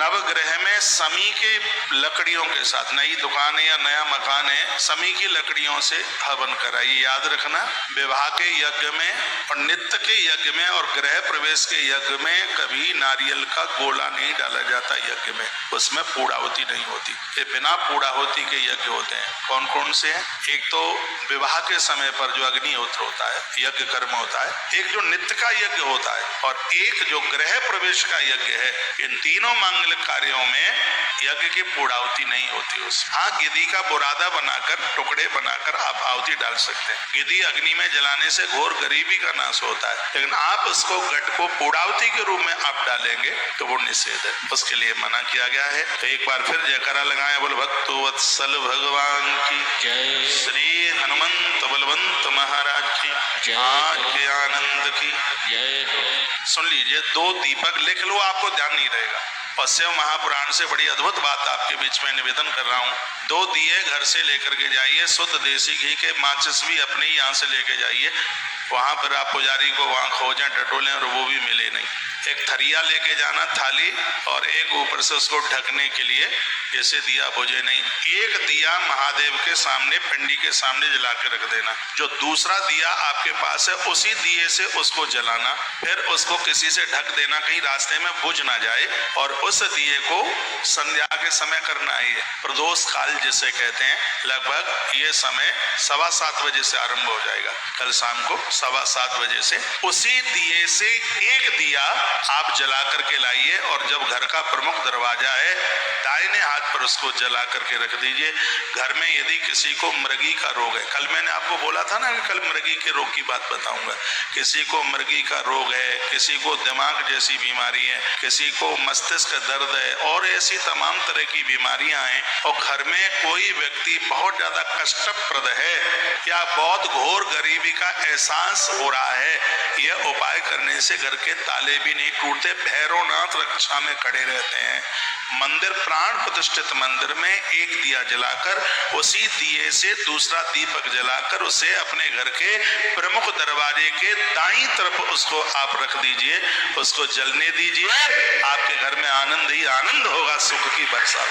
नवग्रह में समी के लकड़ियों के साथ, नई दुकान है या नया मकान है, समी की लकड़ियों से हवन कराइए। याद रखना, विवाह के यज्ञ में और नित्य के यज्ञ में और गृह प्रवेश के यज्ञ में कभी नारियल का गोला नहीं डाला जाता यज्ञ में, उसमें पूर्णाहुति नहीं होती। ये बिना पूर्णाहुति के यज्ञ होते हैं। कौन कौन से हैं? एक तो विवाह के समय पर जो अग्निहोत्र होता है, यज्ञ कर्म होता है, एक जो नित्य का यज्ञ होता है, और एक जो गृह प्रवेश का यज्ञ है। इन तीनों मांगलिक कार्यों में यज्ञ की पूर्णाहुति नहीं होती। हाँ, गिद्धि का बुरादा बनाकर, टुकड़े बनाकर आप आहुति डाल सकते हैं। गिद्धि अग्नि में जलाने से घोर गरीबी का नाश होता है, लेकिन आप उसको घट को पूर्णाहुति के रूप में आप डालेंगे तो वो निषेध है, उसके लिए मना किया गया है। तो एक बार फिर जयकारा लगाए, बोल भक्तो वत्सल भगवान की जय, श्री हनुमंत बलवंत महाराज की, आज के आनंद की जय। सुन लीजिए, 2 दीपक लिख लो, आपको ध्यान नहीं रहेगा। और शिव महापुराण से बड़ी अद्भुत बात आपके बीच में निवेदन कर रहा हूँ। 2 दिए घर से लेकर के जाइए, शुद्ध देसी घी के, माचिस भी अपने ही यहाँ से लेके जाइए। वहां पर आप पुजारी को वहां खोजें, टटोलें और वो भी मिले नहीं। एक थरिया लेके जाना, थाली, और एक ऊपर से उसको ढकने के लिए, जैसे दिया बुझे नहीं। एक दिया महादेव के सामने, पिंडी के सामने जला के रख देना। जो दूसरा दिया आपके पास है, उसी दिए से उसको जलाना, फिर उसको किसी से ढक देना, कहीं रास्ते में बुझ ना जाए। और उस दिए को संध्या के समय करना है। प्रदोष काल जिसे कहते हैं, लगभग ये समय 7:15 बजे से आरंभ हो जाएगा। कल शाम को 7:15 बजे से उसी दिए से एक दिया आप जला करके लाइए, और जब घर का प्रमुख दरवाजा है, दाहिने हाथ पर उसको जला करके रख दीजिए। घर में यदि किसी को मृगी का रोग है, कल मैंने आपको बोला था ना कि कल मृगी के रोग की बात बताऊंगा। किसी को मृगी का रोग है, किसी को दिमाग जैसी बीमारी है, किसी को मस्तिष्क दर्द है, और ऐसी तमाम तरह की बीमारियां हैं, और घर में कोई व्यक्ति बहुत ज्यादा कष्टप्रद है या बहुत घोर गरीबी का एहसास हो रहा है, यह उपाय करने से घर के ताले भी नहीं टूटते। भैरवनाथ रक्षा में खड़े रहते हैं। मंदिर, प्राण प्रतिष्ठित मंदिर में एक दिया जलाकर, उसी दिए से दूसरा दीपक जलाकर उसे अपने घर के प्रमुख दरवाजे के दाईं तरफ उसको आप रख दीजिए, उसको जलने दीजिए। आपके घर में आनंद ही आनंद होगा, सुख की बरसात।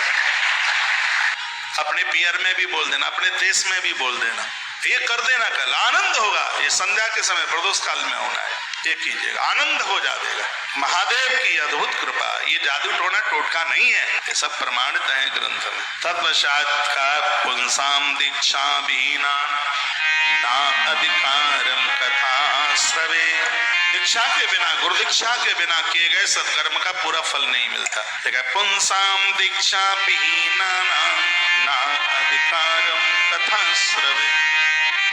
अपने पियर में भी बोल देना, अपने देश में भी बोल देना, ये कर देना, कल आनंद होगा। ये संध्या के समय प्रदोष काल में होना है, ये कीजिएगा, आनंद हो जाएगा। महादेव की अद्भुत कृपा, ये जादू टोना टोटका नहीं है, ये सब प्रमाणित है ग्रंथ में। तत्पश्चात का पुंसाम दीक्षा विहीना ना अधिकारम कथा श्रवे। दीक्षा के बिना, गुरु दीक्षा के बिना किए गए सत्कर्म का पूरा फल नहीं मिलता। देखा, पुंसाम दीक्षा विहीना ना अधिकारम कथा श्रवे।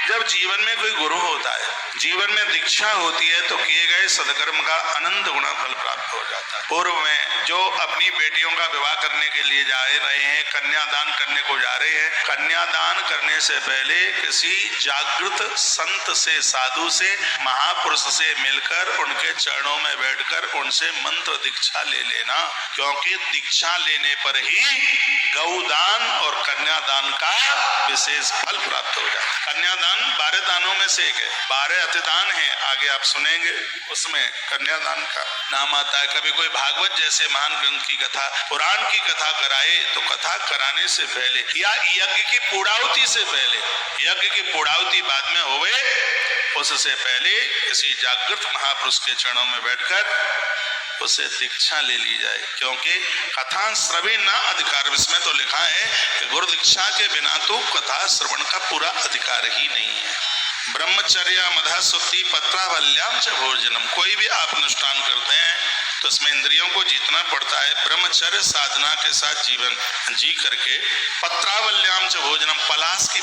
जब जीवन में कोई गुरु होता है, जीवन में दीक्षा होती है, तो किए गए सदकर्म का अनंत गुना फल प्राप्त हो जाता है। पूर्व में जो अपनी बेटियों का विवाह करने के लिए जा रहे हैं, कन्यादान करने को जा रहे हैं, कन्यादान करने से पहले किसी जागृत संत से, साधु से, महापुरुष से मिलकर उनके चरणों में बैठकर उनसे मंत्र दीक्षा ले लेना, क्योंकि दीक्षा लेने पर ही गौदान और कन्यादान का विशेष फल प्राप्त हो जाता है। कन्यादान 12 दानों में से एक है, 12 अतिदान है, आगे आप सुनेंगे, उसमें कन्यादान का नाम आता है। कभी कोई भागवत जैसे महान ग्रंथ की कथा, पुराण की कथा कराए, तो कथा कराने से पहले या यज्ञ की पूर्णाहुति से पहले, यज्ञ की पूर्णाहुति बाद में होवे, उससे पहले किसी जागृत महापुरुष के चरणों में बैठकर उसे दीक्षा ले ली जाए, क्योंकि कथा श्रवण ना अधिकार, इसमें तो लिखा है कि गुरु दीक्षा के बिना तो कथा श्रवण का पूरा अधिकार ही नहीं है। ब्रह्मचर्य मधा सुक्ति पत्रावल्याम च भोजनम, कोई भी आप अनुष्ठान करते हैं तो इसमें इंद्रियों को जीतना पड़ता है। ब्रह्मचर्य साधना के साथ जीवन जी करके, पत्रावल्याम च भोजनम, पलाश की